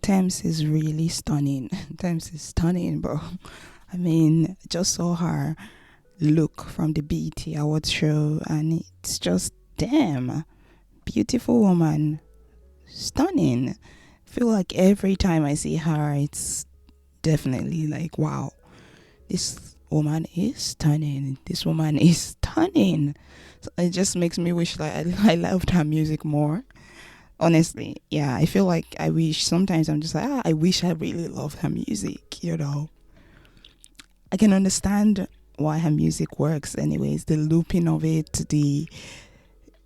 Thames is really stunning. Thames is stunning, bro. I mean, just saw her look from the BET Awards show, and it's just damn beautiful woman, stunning. Feel like every time I see her, it's definitely like, wow, this woman is stunning. This woman is stunning. So it just makes me wish that I loved her music more. Honestly, yeah, I feel like I wish sometimes I'm just like, I wish I really loved her music. I can understand why her music works anyways. The looping of it,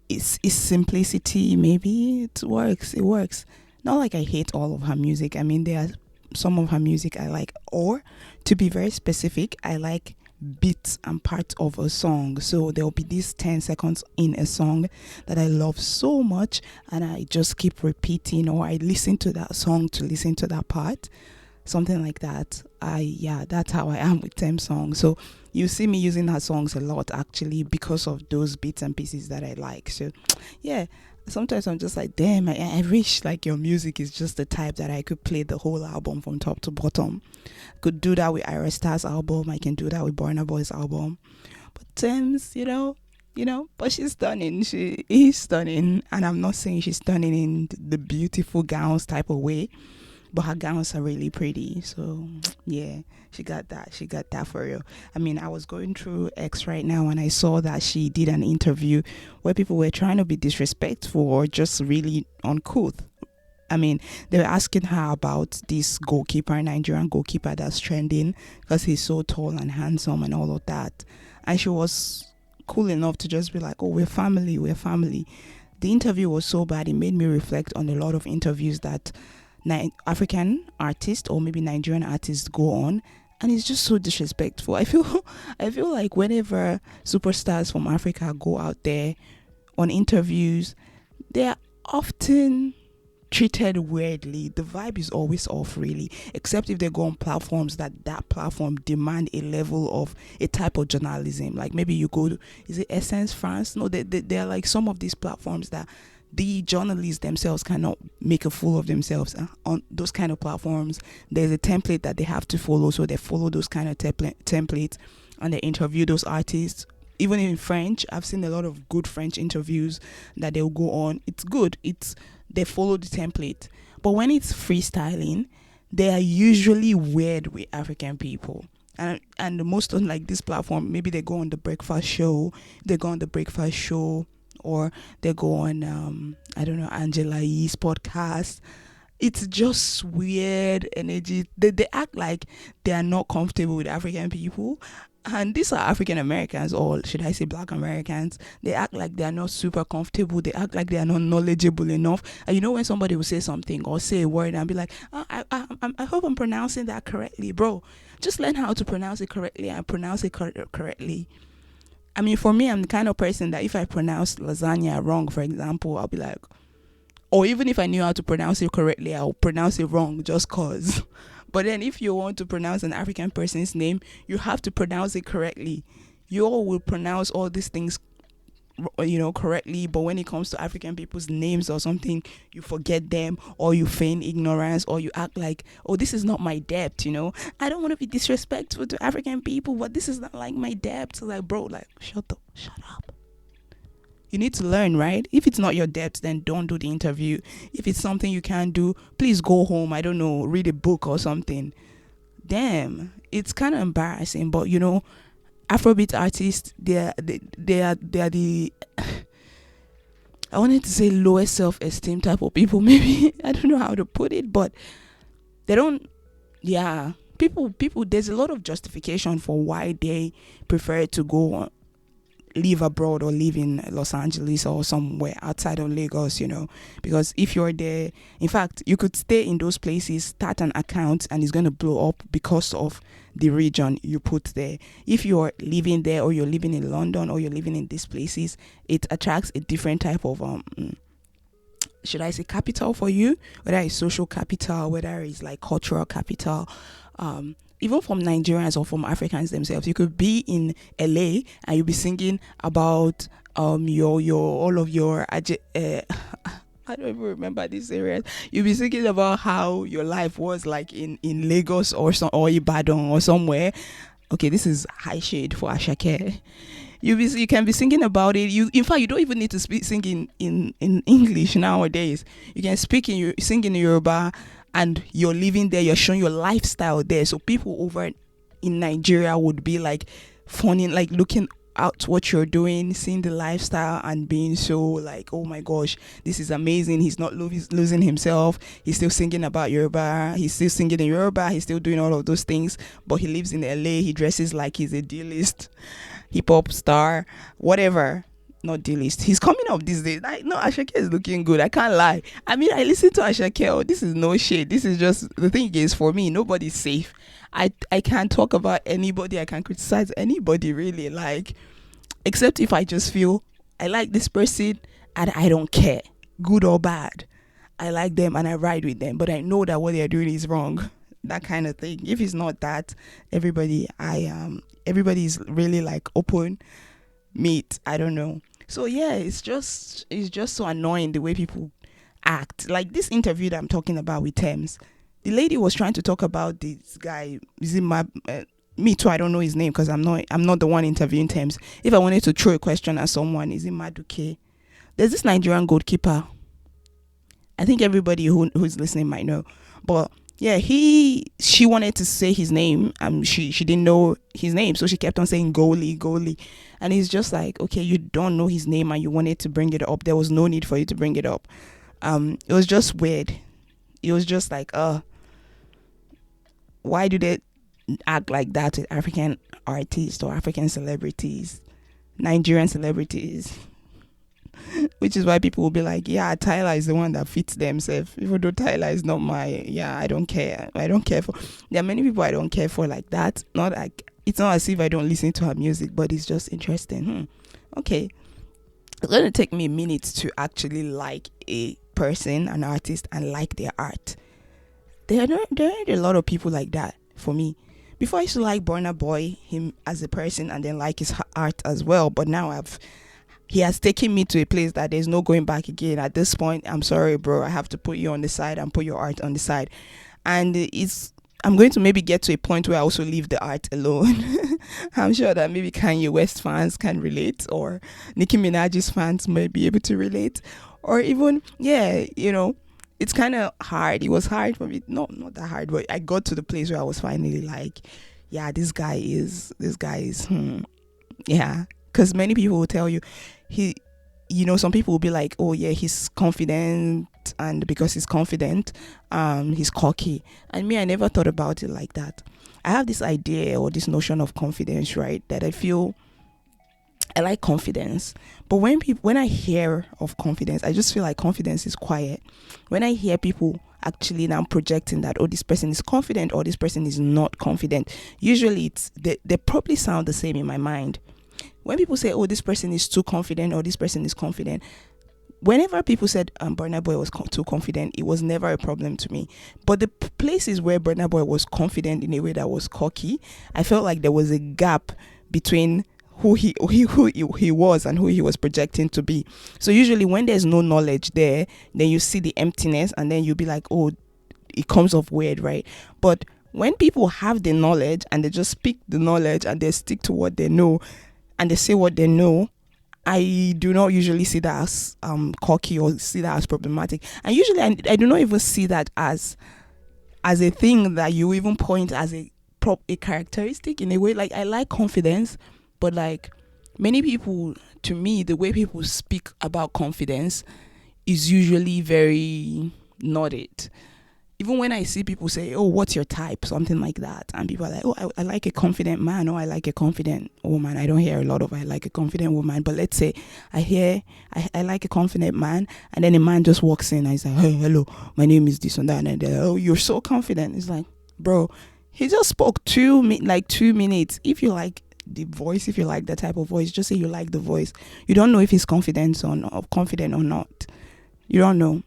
its simplicity, maybe it works. Not like I hate all of her music. I mean, there are some of her music I like, or to be very specific, I like bits and parts of a song. So there'll be these 10 seconds in a song that I love so much, and I just keep repeating, or I listen to that song to listen to that part, something like that. That's how I am with them songs. So you see me using her songs a lot, actually, because of those bits and pieces that I like. So yeah, sometimes I'm just like, damn, I wish like your music is just the type that I could play the whole album from top to bottom. Could do that with Ira Star's album. I can do that with Burna Boy's album. But Thames, but she's stunning. She is stunning. And I'm not saying she's stunning in the beautiful gowns type of way, but her gowns are really pretty. So yeah, she got that for real. I mean, I was going through X right now, and I saw that she did an interview where people were trying to be disrespectful or just really uncouth. I mean, they were asking her about this Nigerian goalkeeper that's trending because he's so tall and handsome and all of that. And she was cool enough to just be like, oh, we're family. The interview was so bad, it made me reflect on a lot of interviews that African artists or maybe Nigerian artists go on, and it's just so disrespectful. I feel like whenever superstars from Africa go out there on interviews, they're often treated weirdly. The vibe is always off, really, except if they go on platforms that platform demand a level of a type of journalism. Like maybe you go to, is it Essence France? No, they're like some of these platforms that the journalists themselves cannot make a fool of themselves. On those kind of platforms, there's a template that they have to follow, so they follow those kind of templates, and they interview those artists. Even in French, I've seen a lot of good French interviews that they'll go on. It's good. They follow the template. But when it's freestyling, they are usually weird with African people. And most on like this platform, maybe they go on the breakfast show. Or they go on, I don't know, Angela Yee's podcast. It's just weird energy. They act like they are not comfortable with African people. And these are African Americans, or should I say Black Americans. They act like they are not super comfortable. They act like they are not knowledgeable enough. And when somebody will say something or say a word and be like, I hope I'm pronouncing that correctly. Bro, just learn how to pronounce it correctly and pronounce it correctly. I mean, for me, I'm the kind of person that if I pronounce lasagna wrong, for example, I'll be like, or even if I knew how to pronounce it correctly, I'll pronounce it wrong just cause. But then if you want to pronounce an African person's name, you have to pronounce it correctly. You all will pronounce all these things, correctly. But when it comes to African people's names or something, you forget them, or you feign ignorance, or you act like, oh, this is not my debt, I don't want to be disrespectful to African people, but this is not like my debt. So like, bro, like, shut up. You need to learn, right? If it's not your debt, then don't do the interview. If it's something you can't do, please go home. I don't know, read a book or something. Damn, it's kind of embarrassing. But Afrobeat artists, they are the I wanted to say lowest self-esteem type of people. Maybe I don't know how to put it, but they don't. Yeah, people. There's a lot of justification for why they prefer to go on. Live abroad or live in Los Angeles or somewhere outside of Lagos, because if you're there, in fact, you could stay in those places, start an account, and it's going to blow up because of the region you put there. If you're living there, or you're living in London, or you're living in these places, it attracts a different type of should I say capital for you, whether it's social capital, whether it's like cultural capital, even from Nigerians or from Africans themselves. You could be in LA and you'll be singing about all of your I don't even remember these areas. You'll be thinking about how your life was like in Lagos or Ibadan or somewhere. Okay, this is high shade for Ashake. You can be thinking about it. You in fact you don't even need to speak sing in English nowadays. You can sing in Yoruba, and you're living there. You're showing your lifestyle there. So people over in Nigeria would be like funny, like looking out what you're doing, seeing the lifestyle, and being so like, oh my gosh, this is amazing. He's not losing himself. He's still singing about Yoruba. He's still singing in Yoruba. He's still doing all of those things. But he lives in LA. He dresses like he's a D-list hip hop star, whatever. Not D-list. He's coming up these days. No, Ashake is looking good. I can't lie. I mean, I listen to Ashake. Oh, this is no shade. This is just the thing is for me. Nobody's safe. I can't talk about anybody. I can't criticize anybody really. Like, except if I just feel I like this person and I don't care, good or bad. I like them and I ride with them, but I know that what they're doing is wrong. That kind of thing. If it's not that, everybody's really like open meat. I don't know. So yeah, it's just so annoying the way people act. Like this interview that I'm talking about with Thames, the lady was trying to talk about this guy. Is it my me too? I don't know his name because I'm not the one interviewing Thames. If I wanted to throw a question at someone, is it Maduke? There's this Nigerian goalkeeper. I think everybody who's listening might know, but yeah, she wanted to say his name. She didn't know his name, so she kept on saying goalie, goalie, and he's just like, okay, you don't know his name and you wanted to bring it up. There was no need for you to bring it up. It was just weird. It was just like, why do they act like that with African artists or African celebrities, Nigerian celebrities? Which is why people will be like, yeah, Tyler is the one that fits themselves. Even though Tyler is not I don't care. I don't care for. There are many people I don't care for like that. Not like it's not as if I don't listen to her music, but it's just interesting. Okay, it's gonna take me minutes to actually like a person, an artist, and like their art. There are a lot of people like that for me. Before I used to like Burna Boy, him as a person, and then like his art as well. But now he has taken me to a place that there's no going back again. At this point, I'm sorry, bro. I have to put you on the side and put your art on the side. And I'm going to maybe get to a point where I also leave the art alone. I'm sure that maybe Kanye West fans can relate, or Nicki Minaj's fans may be able to relate, or even, yeah, it's kind of hard. It was hard for me. No, not that hard, but I got to the place where I was finally like, yeah, this guy is, yeah. Because many people will tell you, some people will be like, oh yeah, he's confident, and because he's confident, he's cocky. And me, I never thought about it like that. I have this idea or this notion of confidence, right? That I feel I like confidence, but when I hear of confidence, I just feel like confidence is quiet. When I hear people actually now projecting that, oh, this person is confident or this person is not confident, usually they probably sound the same in my mind. When people say, oh, this person is too confident or this person is confident, whenever people said Burna Boy was too confident, it was never a problem to me. But the places where Burna Boy was confident in a way that was cocky, I felt like there was a gap between who he was and who he was projecting to be. So usually when there's no knowledge there, then you see the emptiness, and then you'll be like, oh, it comes off weird, right? But when people have the knowledge and they just speak the knowledge and they stick to what they know, and they say what they know, I do not usually see that as cocky or see that as problematic. And usually I do not even see that as a thing that you even point as a characteristic in a way. Like, I like confidence, but like many people, to me, the way people speak about confidence is usually very not it. Even when I see people say, oh, what's your type? Something like that. And people are like, oh, I like a confident man, or I like a confident woman. I don't hear a lot of I like a confident woman. But let's say I like a confident man, and then a man just walks in and he's like, hey, hello, my name is this and that. And they're like, oh, you're so confident. It's like, bro, he just spoke 2 minutes. If you like the voice, if you like that type of voice, just say you like the voice. You don't know if he's confident or not. You don't know.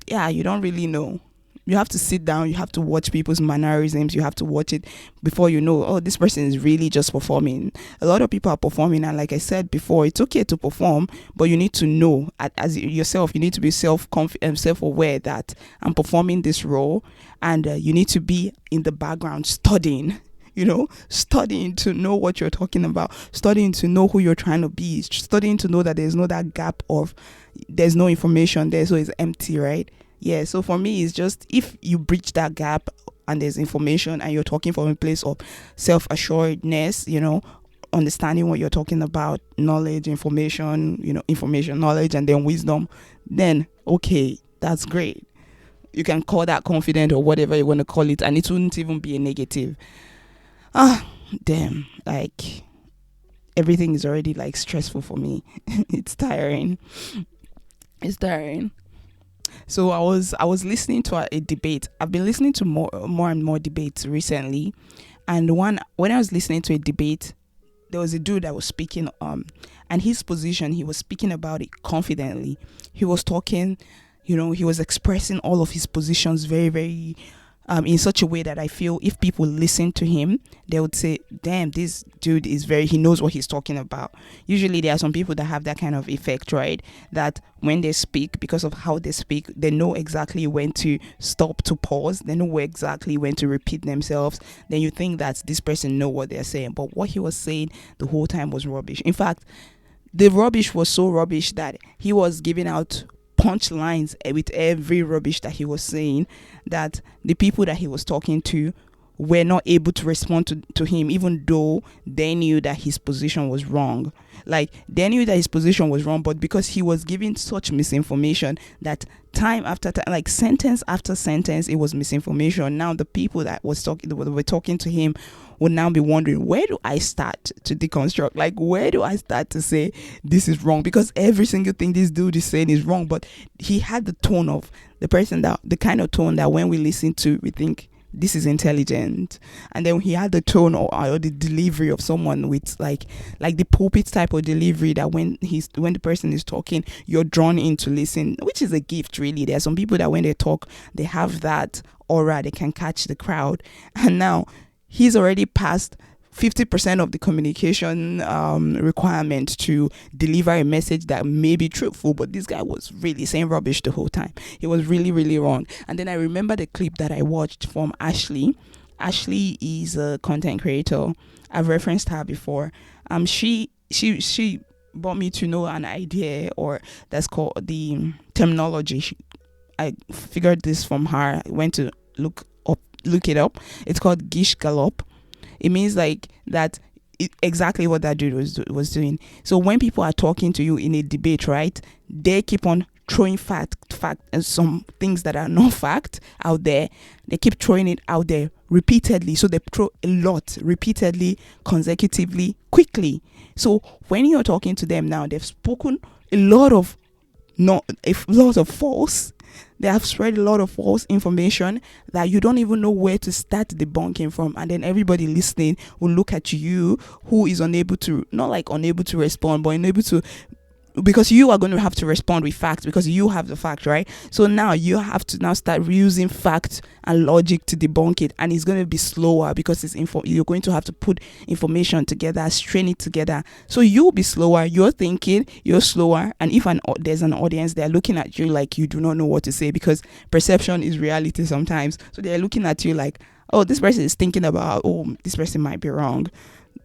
Yeah, you don't really know. you have to sit down, you have to watch people's mannerisms, you have to watch it before you know, oh, this person is really just performing. A lot of people are performing, and like I said before, it's okay to perform, but you need to know as yourself, you need to be self-aware that I'm performing this role, and you need to be in the background studying, studying to know what you're talking about, studying to know who you're trying to be, studying to know that there's no that gap of there's no information there, so it's empty, right? Yeah, so for me, it's just if you breach that gap and there's information and you're talking from a place of self-assuredness, understanding what you're talking about, knowledge, information, knowledge, and then wisdom, then okay, that's great. You can call that confident or whatever you want to call it, and it wouldn't even be a negative. Damn, like everything is already like stressful for me. It's tiring. So I was listening to a debate. I've been listening to more and more debates recently, and when I was listening to a debate, there was a dude that was speaking, and his position, he was speaking about it confidently. He was talking, he was expressing all of his positions very, very in such a way that I feel if people listen to him, they would say, damn, this dude he knows what he's talking about. Usually there are some people that have that kind of effect, right? That when they speak, because of how they speak, they know exactly when to stop, to pause. They know exactly when to repeat themselves. Then you think that this person know what they're saying. But what he was saying the whole time was rubbish. In fact, the rubbish was so rubbish that he was giving out punchlines with every rubbish that he was saying, that the people that he was talking to were not able to respond to him, even though they knew that his position was wrong. Like, they knew that his position was wrong, but because he was giving such misinformation that time after time, like sentence after sentence, it was misinformation. Now the people that were talking to him would now be wondering, where do I start to deconstruct? Like, where do I start to say this is wrong? Because every single thing this dude is saying is wrong. But he had the tone of the kind of tone that when we listen to, we think this is intelligent. And then he had the tone or the delivery of someone with like the pulpit type of delivery, that when the person is talking, you're drawn in to listen, which is a gift, really. There are some people that when they talk, they have that aura, they can catch the crowd. And now he's already passed 50% of the communication requirement to deliver a message that may be truthful, but this guy was really saying rubbish the whole time. He was really, really wrong. And then I remember the clip that I watched from Ashley. Ashley is a content creator. I've referenced her before. She brought me to know an idea, or that's called the terminology. I figured this from her. I went to look it up. It's called Gish Gallop. It means like that, exactly what that dude was doing. So when people are talking to you in a debate, right, they keep on throwing fact and some things that are not fact out there. They keep throwing it out there repeatedly. So they throw a lot repeatedly, consecutively, quickly. So when you're talking to them now, they've spoken a lot of false. They have spread a lot of false information that you don't even know where to start debunking from. And then everybody listening will look at you, who is unable to respond, but unable to, because you are going to have to respond with facts, because you have the fact, right? So now you have to now start using facts and logic to debunk it, and it's going to be slower because you're going to have to put information together, strain it together. So you'll be slower, you're thinking, you're slower, and if there's an audience, they're looking at you like you do not know what to say, because perception is reality sometimes. So they're looking at you like, oh, this person is thinking about, oh, this person might be wrong.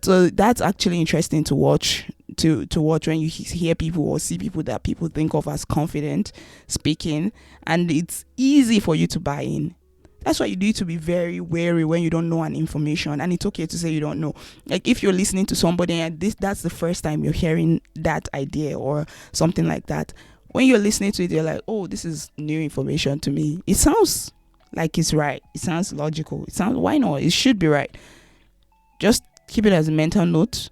So that's actually interesting to watch when you hear people or see people that people think of as confident speaking, and it's easy for you to buy in. That's why you need to be very wary when you don't know an information, and it's okay to say you don't know. Like if you're listening to somebody and that's the first time you're hearing that idea or something like that, when you're listening to it, you're like, oh, this is new information to me. It sounds like it's right. It sounds logical. Why not? It should be right. Just keep it as a mental note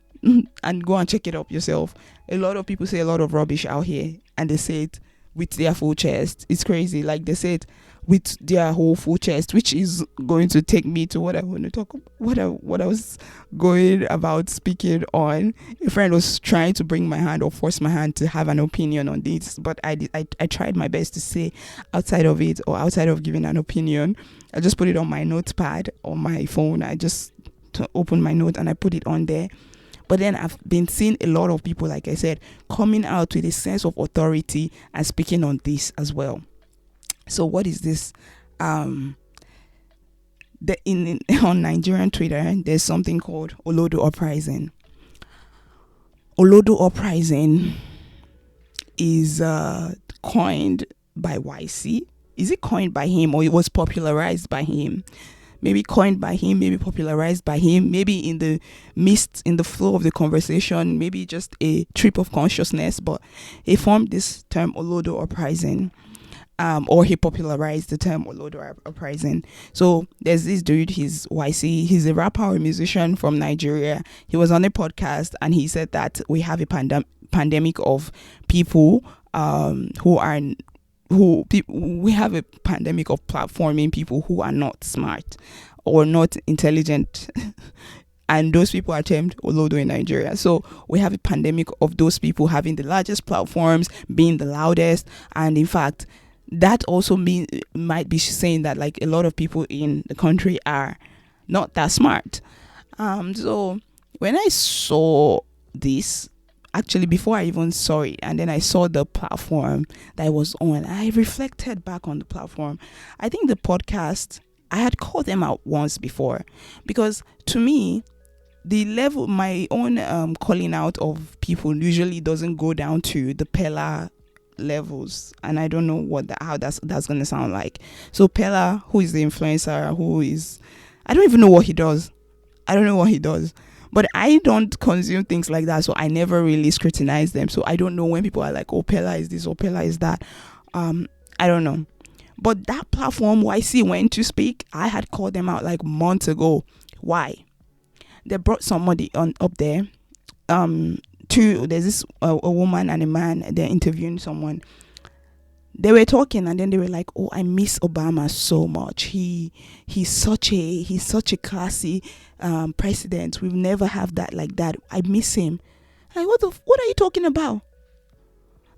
and go and check it up yourself. A lot of people say a lot of rubbish out here, and they say it with their full chest. It's crazy. Like they said, with their whole full chest, which is going to take me to what I want to talk, what I was going about speaking on. A friend was trying to bring my hand or force my hand to have an opinion on this, but I tried my best to say outside of it, or outside of giving an opinion. I just put it on my notepad on my phone. I just open my note and I put it on there. But then I've been seeing a lot of people, like I said, coming out with a sense of authority and speaking on this as well. So what is this? On Nigerian Twitter, there's something called Olodo Uprising. Olodo Uprising is coined by YC. Is it coined by him, or it was popularized by him? Maybe coined by him, maybe popularized by him, maybe in the flow of the conversation, maybe just a trip of consciousness, but he formed this term Olodo Uprising, or he popularized the term Olodo Uprising. So there's this dude, he's YC, he's a rapper or a musician from Nigeria. He was on a podcast and he said that we have a pandemic of people we have a pandemic of platforming people who are not smart or not intelligent. And those people are termed Olodo in Nigeria. So we have a pandemic of those people having the largest platforms, being the loudest. And in fact, that also might be saying that like a lot of people in the country are not that smart. So when I saw this, actually before I even saw it, and then I saw the platform that I was on, I reflected back on the platform. I think the podcast, I had called them out once before, because to me, the level, my own calling out of people usually doesn't go down to the Pella levels, and I don't know how that's going to sound like. So Pella, who is the influencer, I don't even know what he does. But I don't consume things like that, so I never really scrutinize them. So I don't know when people are like, oh, Pella is this or Pella is that. I don't know. But that platform, YC went to speak, I had called them out like months ago. Why? They brought somebody up there. There's this a woman and a man. They're interviewing someone. They were talking and then they were like, oh, I miss Obama so much. He's such a classy president. We've never have that like that. I miss him. Like, what are you talking about?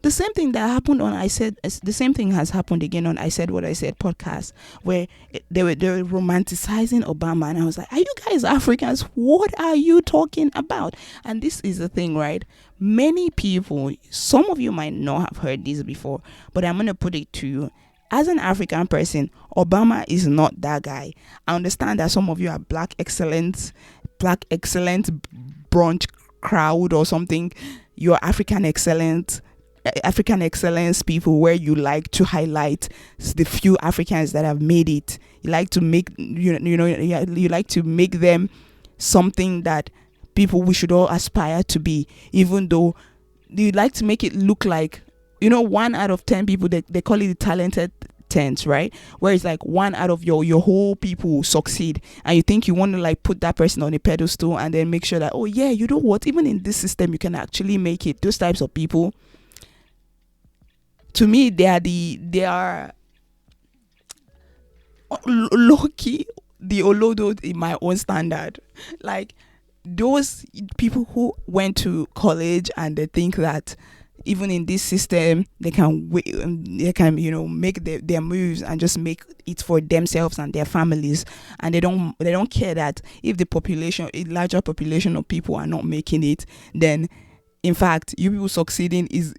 The same thing that happened on the same thing has happened again on I Said What I Said podcast, where they were romanticizing Obama, and I was like, are you guys Africans? What are you talking about? And this is the thing, right? Many people, some of you might not have heard this before, but I'm gonna put it to you. As an African person, Obama is not that guy. I understand that some of you are black excellence brunch crowd or something. You're African excellence people, where you like to highlight the few Africans that have made it. You like to make you like to make them something that we should all aspire to be, even though you like to make it look like 1 out of 10 people, they call it the talented 10s, right? Where it's like 1 out of your whole people succeed, and you think you want to like put that person on a pedestal and then make sure that, oh yeah, you know what, even in this system you can actually make it. Those types of people, to me, they are low-key the Olodo in my own standard. Like those people who went to college and they think that even in this system they can make their moves and just make it for themselves and their families, and they don't care that if a larger population of people are not making it, then in fact you people succeeding is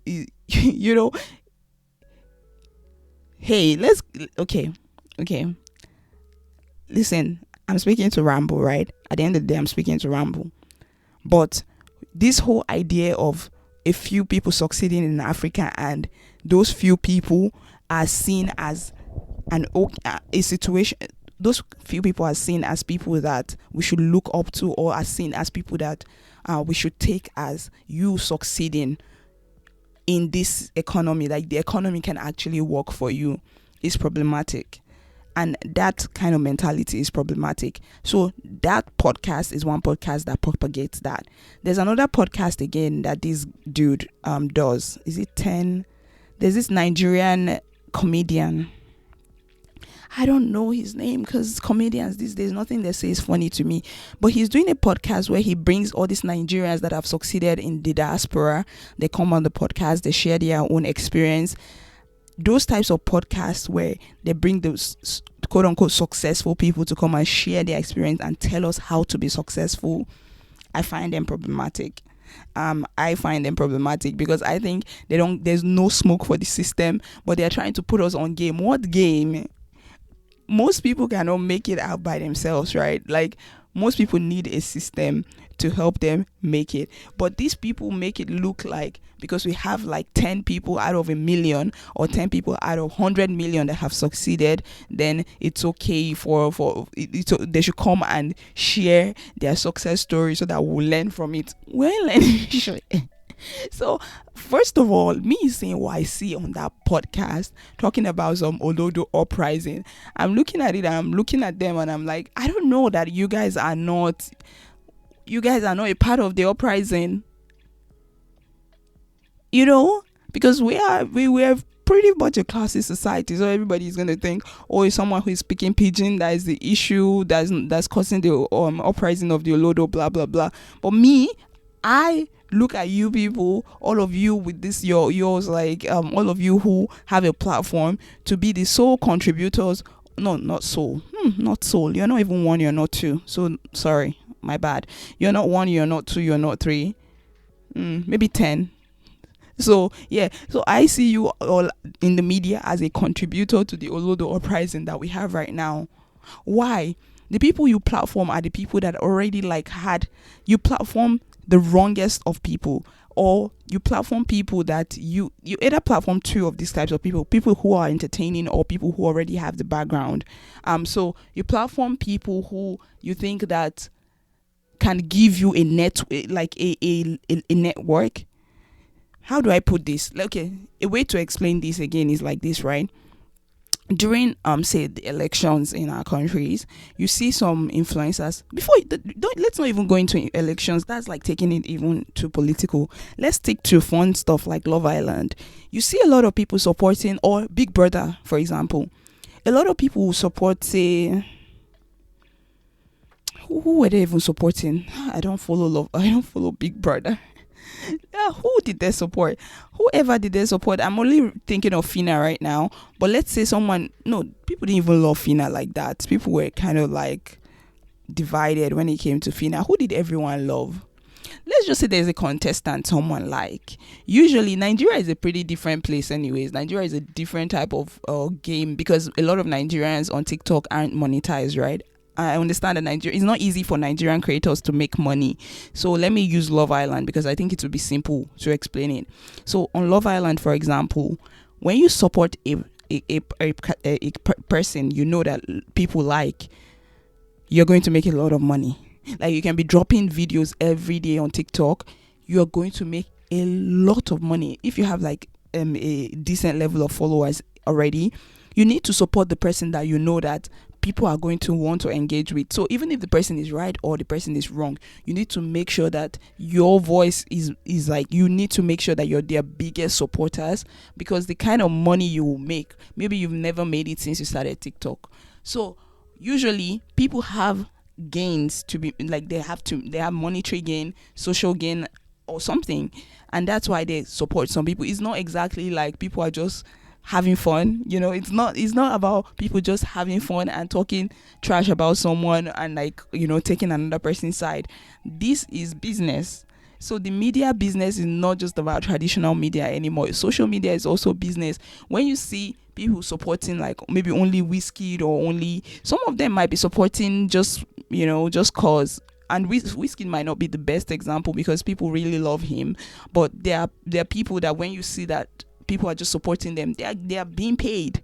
hey, okay. Listen, I'm speaking to Rambo, right? At the end of the day, I'm speaking to Rambo. But this whole idea of a few people succeeding in Africa, and those few people are seen as a situation. Those few people are seen as people that we should look up to, or are seen as people that we should take as you succeeding in this economy, like the economy can actually work for you, is problematic. And that kind of mentality is problematic. So that podcast is one podcast that propagates that. There's another podcast again that this dude does. Is it 10? There's this Nigerian comedian. I don't know his name because comedians these days, nothing they say is funny to me. But he's doing a podcast where he brings all these Nigerians that have succeeded in the diaspora. They come on the podcast, they share their own experience. Those types of podcasts where they bring those quote unquote successful people to come and share their experience and tell us how to be successful, I find them problematic. I find them problematic because I think there's no smoke for the system, but they're trying to put us on game. What game? Most people cannot make it out by themselves, right? Like, most people need a system to help them make it. But these people make it look like because we have like 10 people out of a million or 10 people out of 100 million that have succeeded, then it's okay they should come and share their success story so that we'll learn from it. Well, so first of all, me saying what I see on that podcast, talking about some Olodo Uprising, I'm looking at it and I'm looking at them and I'm like, I don't know that you guys are not a part of the uprising, because we're pretty much a classist society, so everybody's going to think, oh, it's someone who is speaking pidgin that is the issue that's causing the uprising of the Olodo, blah blah blah. But me, I look at you people, all of you with this yours, like all of you who have a platform to be the sole contributors. No, not soul. Not soul. You're not even one, you're not two. So sorry, my bad. You're not one, you're not two, you're not three. Maybe 10. So yeah, so I see you all in the media as a contributor to the Olodo Uprising that we have right now. Why? The people you platform are the people that already you platform the wrongest of people, or you platform people that you either platform two of these types of people who are entertaining or people who already have the background. So you platform people who you think that can give you a network. How do I put this? Okay, a way to explain this again is like this, right? During say the elections in our countries, you see some influencers. Let's not even go into elections. That's like taking it even too political. Let's stick to fun stuff like Love Island. You see a lot of people supporting, or Big Brother, for example. A lot of people who support, say, who were they even supporting? I don't follow Big Brother. Who did they support? Whoever did they support? I'm only thinking of Fina right now. But let's say people didn't even love Fina like that. People were kind of like divided when it came to Fina. Who did everyone love? Let's just say there's a contestant someone like. Usually Nigeria is a pretty different place anyways. Nigeria is a different type of game because a lot of Nigerians on TikTok aren't monetized, right? I understand that it's not easy for Nigerian creators to make money. So let me use Love Island because I think it would be simple to explain it. So on Love Island, for example, when you support a person you know that people like, you're going to make a lot of money. Like, you can be dropping videos every day on TikTok. You're going to make a lot of money. If you have like a decent level of followers already, you need to support the person that you know that people are going to want to engage with. So even if the person is right or the person is wrong, you need to make sure that your voice is like, you need to make sure that you're their biggest supporters, because the kind of money you will make, maybe you've never made it since you started TikTok. So usually people have gains to be like, they have monetary gain, social gain or something, and that's why they support some people. It's not exactly like people are just having fun, it's not about people just having fun and talking trash about someone and taking another person's side. This is business. So the media business is not just about traditional media anymore. Social media is also business. When you see people supporting like maybe only Wizkid, or only some of them might be supporting just cause. And Wizkid might not be the best example because people really love him, but there are people that when you see that people are just supporting them, they are being paid.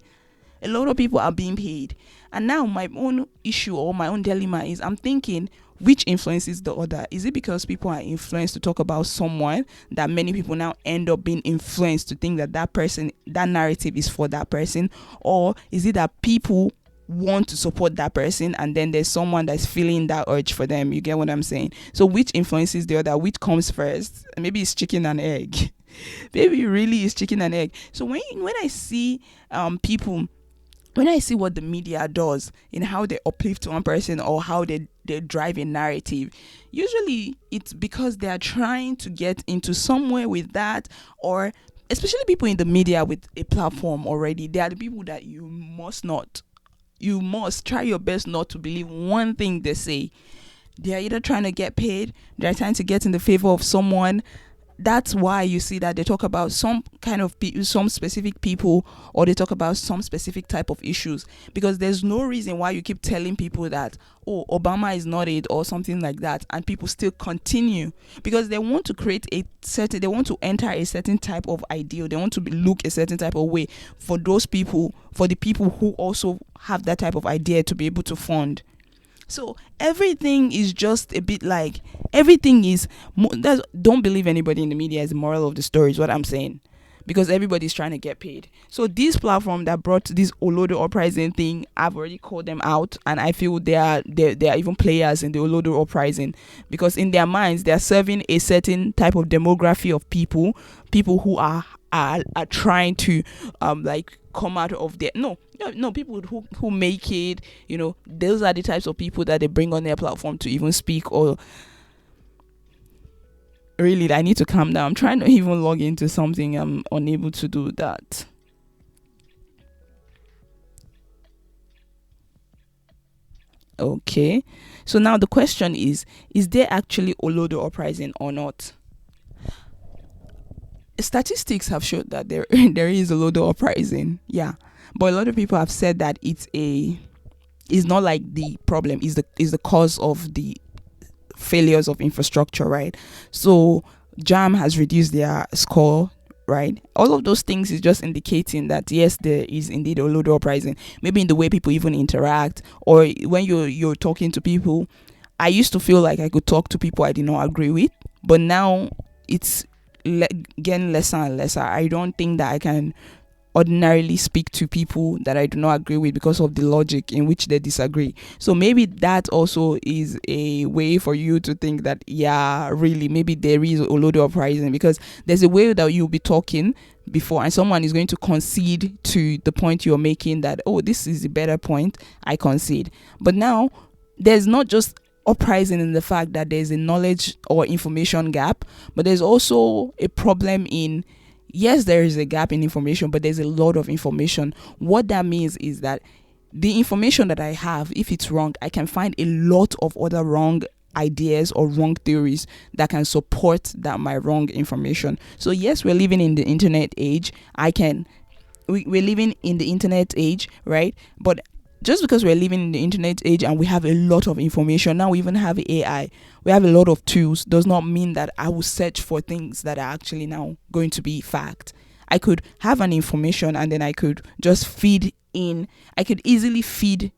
A lot of people are being paid. And now my own issue or my own dilemma is, I'm thinking, which influences the other? Is it because people are influenced to talk about someone that many people now end up being influenced to think that person, that narrative is for that person? Or is it that people want to support that person and then there's someone that's feeling that urge for them? You get what I'm saying? So which influences the other? Which comes first? Maybe it's chicken and egg. Maybe it really is chicken and egg. So when I see people, when I see what the media does in how they uplift one person or how they drive a narrative, usually it's because they are trying to get into somewhere with that, or especially people in the media with a platform already. They are the people that you must try your best not to believe one thing they say. They are either trying to get paid, they're trying to get in the favor of someone. That's why you see that they talk about some kind of some specific people, or they talk about some specific type of issues, because there's no reason why you keep telling people that, oh, Obama is not it or something like that, and people still continue, because they want to create they want to enter a certain type of ideal, they want to look a certain type of way for those people, for the people who also have that type of idea to be able to fund. So everything is just a bit like, everything is don't believe anybody in the media is the moral of the story, is what I'm saying, because everybody's trying to get paid. So this platform that brought this Olodo Uprising thing, I've already called them out, and I feel they are even players in the Olodo Uprising, because in their minds they are serving a certain type of demography of people who are trying to like come out of their no people who make it, those are the types of people that they bring on their platform to even speak. Or really, I need to calm down. I'm trying to even log into something, I'm unable to do that. Okay, so now the question is there actually Olodo Uprising or not? Statistics have showed that there there is a Olodo Uprising, yeah, but a lot of people have said that it's not like the problem is the cause of the failures of infrastructure, right? So Jam has reduced their score, right? All of those things is just indicating that yes, there is indeed a Olodo Uprising. Maybe in the way people even interact, or when you're talking to people. I used to feel like I could talk to people I did not agree with, but now it's getting lesser and lesser. I don't think that I can ordinarily speak to people that I do not agree with because of the logic in which they disagree. So maybe that also is a way for you to think that, yeah, really, maybe there is a Olodo Uprising, because there's a way that you'll be talking before and someone is going to concede to the point you're making, that, oh, this is a better point, I concede. But now there's not just uprising in the fact that there's a knowledge or information gap, but there's also a problem in, yes, there is a gap in information, but there's a lot of information. What that means is that the information that I have, if it's wrong, I can find a lot of other wrong ideas or wrong theories that can support that my wrong information. So yes, we're living in the internet age. We're living in the internet age, right? But just because we're living in the internet age and we have a lot of information, now we even have AI, we have a lot of tools, does not mean that I will search for things that are actually now going to be fact. I could have an information and then I could just I could easily feed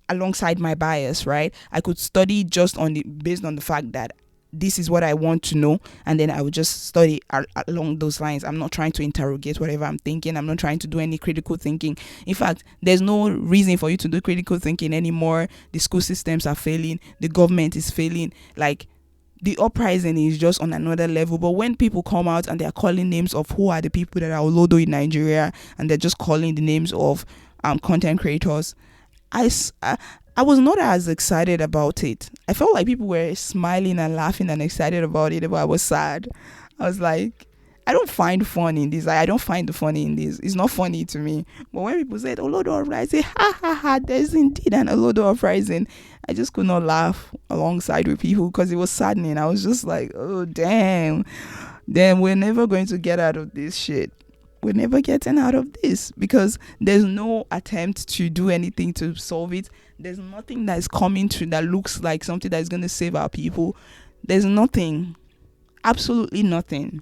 alongside my bias, right? I could study just based on the fact that this is what I want to know, and then I would just study along those lines. I'm not trying to interrogate whatever I'm thinking. I'm not trying to do any critical thinking. In fact, there's no reason for you to do critical thinking anymore. The school systems are failing. The government is failing. Like, the uprising is just on another level. But when people come out and they're calling names of who are the people that are Olodo in Nigeria, and they're just calling the names of content creators, I was not as excited about it. I felt like people were smiling and laughing and excited about it, but I was sad. I was like, I don't find fun in this. I don't find the funny in this. It's not funny to me. But when people said Olodo Uprising, ha ha ha, there's indeed an Olodo Uprising, I just could not laugh alongside with people because it was saddening. I was just like, oh damn, we're never going to get out of this shit. We're never getting out of this, because there's no attempt to do anything to solve it. There's nothing that is coming to that looks like something that is going to save our people. There's nothing, absolutely nothing.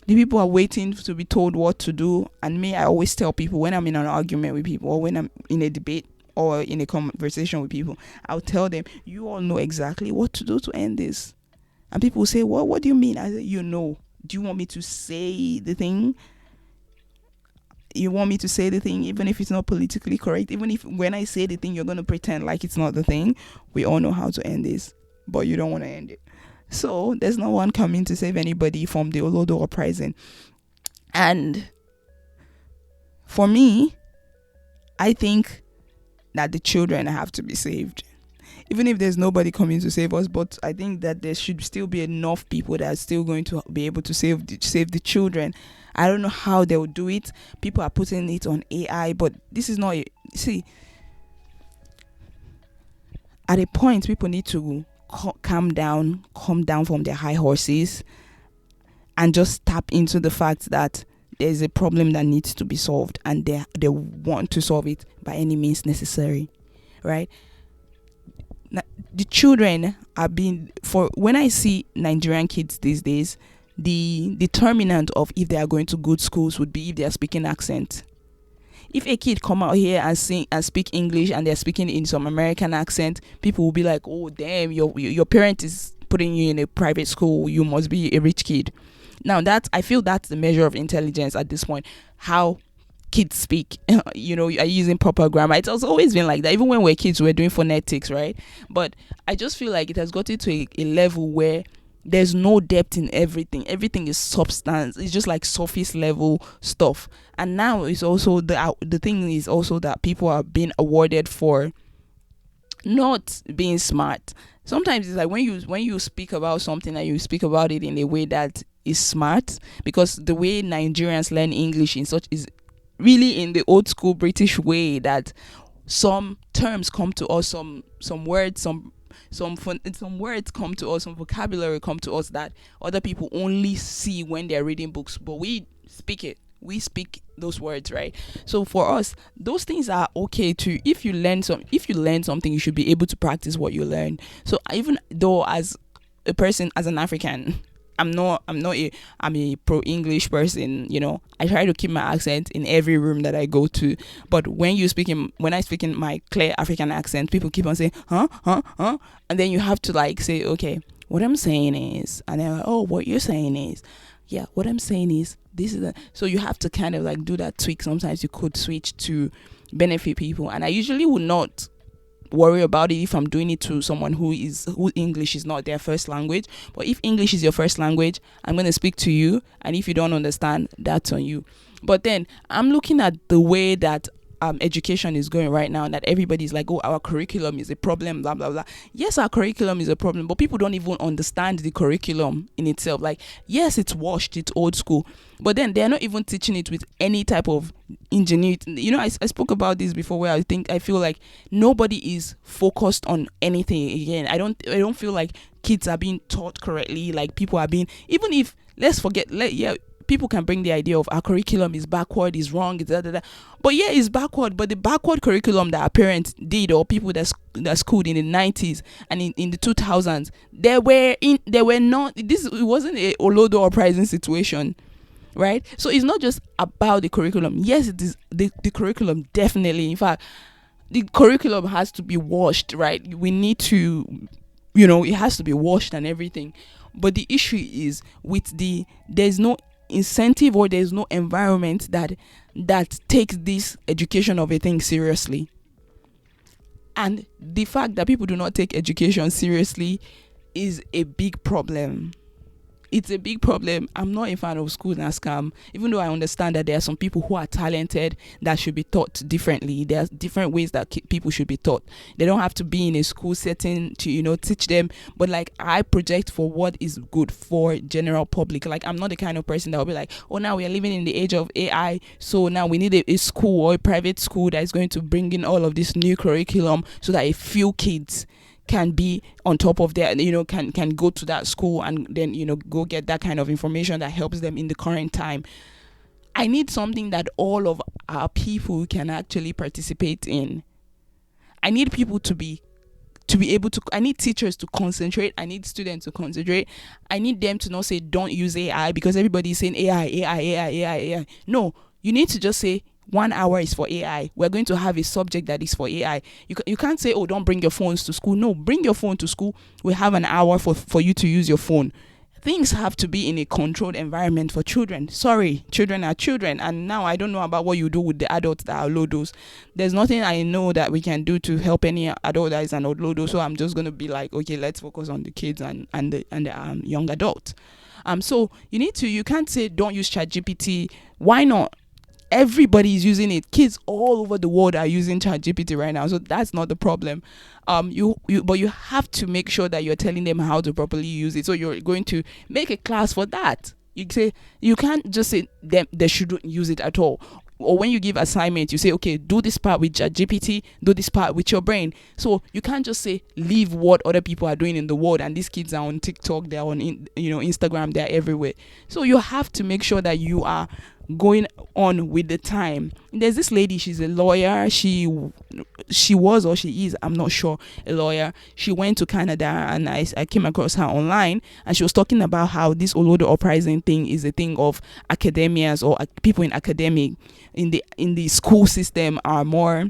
The people are waiting to be told what to do. And me, I always tell people, when I'm in an argument with people, or when I'm in a debate or in a conversation with people, I'll tell them, you all know exactly what to do to end this. And people will say, well, what do you mean? I say, do you want me to say the thing? You want me to say the thing even if it's not politically correct? Even if when I say the thing, you're going to pretend like it's not the thing? We all know how to end this, but you don't want to end it. So there's no one coming to save anybody from the Olodo Uprising. And for me, I think that the children have to be saved. Even if there's nobody coming to save us, but I think that there should still be enough people that are still going to be able to save the children. I don't know how they'll do it. People are putting it on AI, but this is not see, at a point people need to calm down from their high horses and just tap into the fact that there's a problem that needs to be solved, and they want to solve it by any means necessary, right? Now, the children are being, for when I see Nigerian kids these days, the determinant of if they are going to good schools would be if they are speaking accent. If a kid come out here and sing and speak English and they're speaking in some American accent, people will be like, oh damn, your parent is putting you in a private school, you must be a rich kid. Now I feel that's the measure of intelligence at this point. How kids speak, are using proper grammar. It's also always been like that. Even when we're kids, we're doing phonetics, right? But I just feel like it has gotten to a level where there's no depth in everything. Everything is substance. It's just like surface level stuff. And now it's also the thing is also that people are being awarded for not being smart. Sometimes it's like when you speak about something and you speak about it in a way that is smart, because the way Nigerians learn English is really in the old school British way, that some terms come to us, some words, some words come to us, some vocabulary come to us that other people only see when they're reading books, but we speak it. We speak those words, right? So for us, those things are okay too. If you learn something, you should be able to practice what you learn. So even though as a person, as an African, I'm a pro English person, I try to keep my accent in every room that I go to. But when I speak in my clear African accent, people keep on saying, huh? And then you have to like say, okay, what I'm saying is, and they're like, oh, what you're saying is, yeah, what I'm saying is, this is so you have to kind of like do that tweak. Sometimes you could switch to benefit people. And I usually would not worry about it if I'm doing it to someone who English is not their first language. But if English is your first language, I'm going to speak to you, and if you don't understand, that's on you. But then I'm looking at the way that education is going right now, and that everybody's like, oh, our curriculum is a problem, blah blah blah. Yes, our curriculum is a problem, but people don't even understand the curriculum in itself. Like, yes, it's washed, it's old school, but then they're not even teaching it with any type of ingenuity. I spoke about this before, where I feel like nobody is focused on anything. Again, I don't feel like kids are being taught correctly. Like, people are being, even if, let's forget, people can bring the idea of our curriculum is backward, is wrong, but yeah, it's backward. But the backward curriculum that our parents did, or people that schooled in the 90s and in the 2000s, they were not. It wasn't a Olodo Uprising situation, right? So it's not just about the curriculum. Yes, it is the curriculum, definitely. In fact, the curriculum has to be washed, right? We need to, it has to be washed and everything. But the issue is there's no incentive, or there's no environment that takes this education of a thing seriously. And the fact that people do not take education seriously is a big problem. It's a big problem. I'm not a fan of school and scam, even though I understand that there are some people who are talented that should be taught differently. There are different ways that people should be taught. They don't have to be in a school setting to, teach them. But like, I project for what is good for general public. Like, I'm not the kind of person that will be like, oh, now we are living in the age of AI, so now we need a school or a private school that is going to bring in all of this new curriculum so that a few kids can be on top of that, can go to that school and then, go get that kind of information that helps them in the current time. I need something that all of our people can actually participate in. I need people to be able to, I need teachers to concentrate. I need students to concentrate. I need them to not say, don't use AI, because everybody is saying AI. No, you need to just say, 1 hour is for AI. We're going to have a subject that is for AI. You can't say, oh, don't bring your phones to school. No, bring your phone to school. We have an hour for you to use your phone. things have to be in a controlled environment for children. Sorry, children are children. And now I don't know about what you do with the adults that are Olodos. There's nothing I know that we can do to help any adult that is an Olodo. So I'm just going to be like, okay, let's focus on the kids and the young adults. So you can't say don't use ChatGPT. Why not? Everybody is using it. Kids all over the world are using ChatGPT right now, so that's not the problem. But you have to make sure that you're telling them how to properly use it. So you're going to make a class for that. You can't just say them they shouldn't use it at all. Or when you give assignment, you say, okay, do this part with ChatGPT, do this part with your brain. So you can't just say leave what other people are doing in the world. And these kids are on TikTok, they're on Instagram, they're everywhere. So you have to make sure that you are going on with the time. There's this lady, she's a lawyer. She was, or she is, I'm not sure, a lawyer. She went to Canada, and I came across her online, and she was talking about how this Olodo Uprising thing is a thing of academias, or people in academic in the school system are more,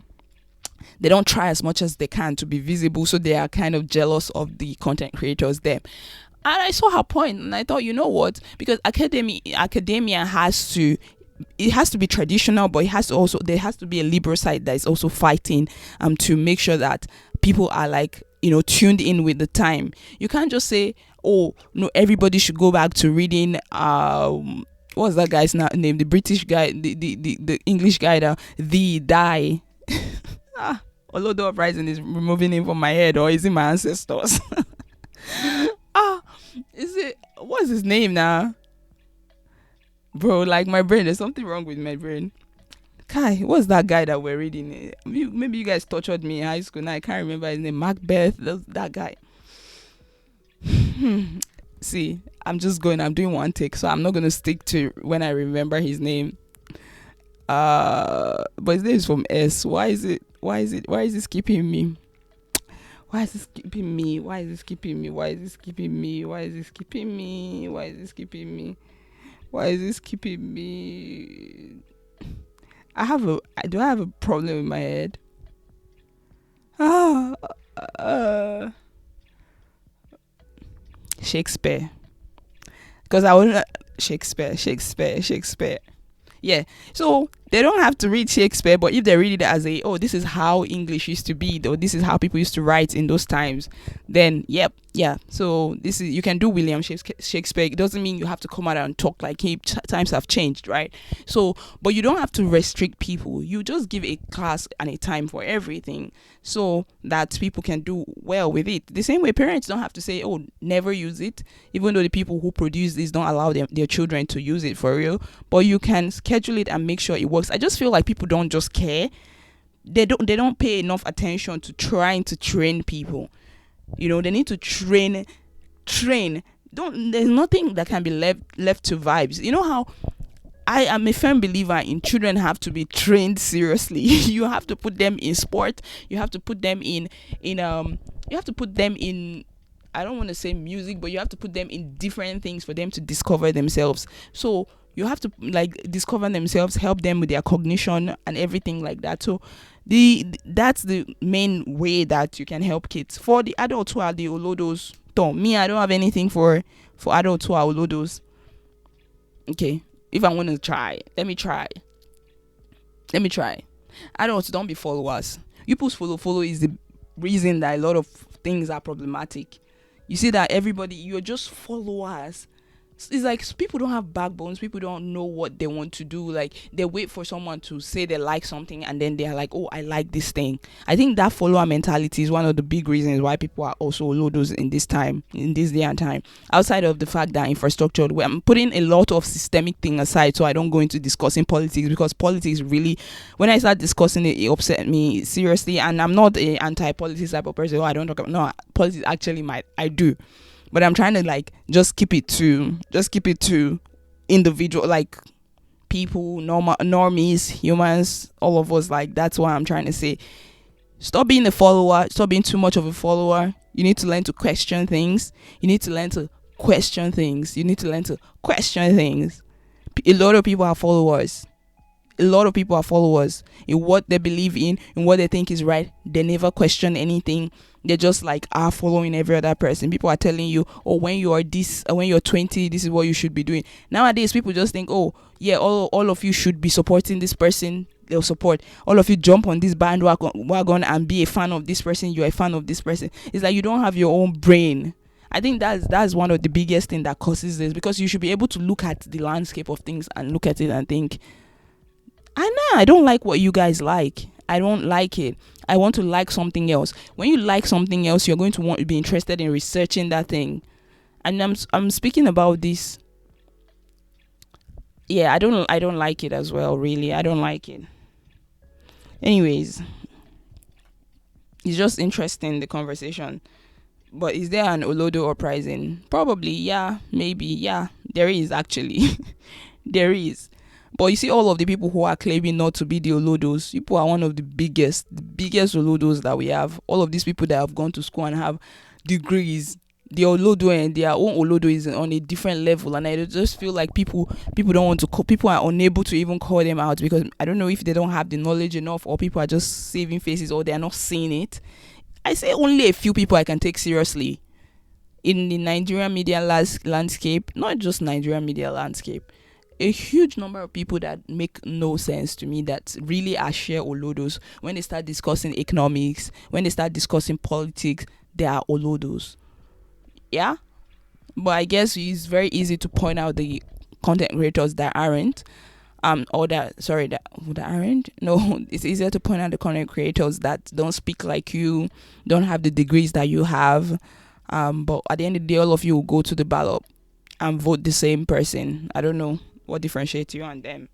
they don't try as much as they can to be visible, so they are kind of jealous of the content creators there. And I saw her point, and I thought, you know what? Because academia has to be traditional, but there has to be a liberal side that is also fighting to make sure that people are like, tuned in with the time. You can't just say, oh no, everybody should go back to reading what's that guy's name? The British guy, the English guy, the die. Olodo Uprising is removing him from my head, or is it my ancestors? Is it, what's his name now? Bro, like my brain, there's something wrong with my brain. Kai, what's that guy that we're reading? Maybe you guys tortured me in high school. Now I can't remember his name. Macbeth, that guy. See, I'm doing one take, so I'm not going to stick to when I remember his name. But his name is from S. Why is it skipping me? Why is this skipping me? Why is this skipping me? Why is this skipping me? Why is this skipping me? Why is this skipping me? Why is this skipping me? Do I have a problem with my head? Shakespeare. Because I want Shakespeare. Yeah. So they don't have to read Shakespeare, but if they read it as this is how English used to be, or this is how people used to write in those times, then yeah. So you can do William Shakespeare. It doesn't mean you have to come out and talk like times have changed, right? So, but you don't have to restrict people. You just give a class and a time for everything, so that people can do well with it. The same way parents don't have to say, oh, never use it, even though the people who produce this don't allow their children to use it for real. But you can schedule it and make sure it works. I just feel like people don't just care. They don't pay enough attention to trying to train people. They need to train. There's nothing that can be left to vibes. You know how I am a firm believer in children have to be trained seriously. You have to put them in sport. You have to put them in I don't want to say music, but you have to put them in different things for them to discover themselves. So you have to discover themselves, help them with their cognition and everything like that. So that's the main way that you can help kids. For the adults who are the Olodos, I don't have anything for adults who are Olodos. Okay, if I want to try, let me try. Adults, don't be followers. You post follow is the reason that a lot of things are problematic. You see that you're just followers. It's like people don't have backbones. People don't know what they want to do. Like, they wait for someone to say they like something, and then they're like, oh, I like this thing. I think that follower mentality is one of the big reasons why people are also Olodos in this day and time. Outside of the fact that infrastructure, where I'm putting a lot of systemic thing aside, so I don't go into discussing politics, because politics really, when I start discussing it, it upset me seriously. And I'm not an anti-politics type of person. I don't talk about, no, politics actually I do. But I'm trying to just keep it to individual, like people, normies, humans, all of us. Like, that's what I'm trying to say. Stop being a follower. Stop being too much of a follower. You need to learn to question things. A lot of people are followers. In what they believe in what they think is right. They never question anything. They're just like are following every other person. People are telling you, oh, when you are this, when you're 20, this is what you should be doing. Nowadays, people just think, oh, yeah, all of you should be supporting this person. They'll support. All of you jump on this bandwagon and be a fan of this person. You're a fan of this person. It's like you don't have your own brain. I think that's one of the biggest thing that causes this, because you should be able to look at the landscape of things and look at it and think, I don't like what you guys like. I don't like it. I want to like something else. When you like something else, you're going to want to be interested in researching that thing. And I'm speaking about this. Yeah, I don't like it as well, really. I don't like it. Anyways, it's just interesting, the conversation. But is there an Olodo uprising? Probably, yeah, maybe, yeah. There is actually. There is. But you see, all of the people who are claiming not to be the Olodos, people are one of the biggest Olodos that we have. All of these people that have gone to school and have degrees, the Olodo and their own Olodo is on a different level. And I just feel like people don't want to call, people are unable to even call them out, because I don't know if they don't have the knowledge enough, or people are just saving faces, or they're not seeing it. I say only a few people I can take seriously in the Nigerian media landscape, not just Nigerian media landscape. A huge number of people that make no sense to me, that really are share Olodos. When they start discussing economics, when they start discussing politics, they are Olodos. Yeah? But I guess it's very easy to point out the content creators that aren't. Or that, sorry, that aren't. No, it's easier to point out the content creators that don't speak like you, don't have the degrees that you have. But at the end of the day, all of you will go to the ballot and vote the same person. I don't know what differentiates you and them.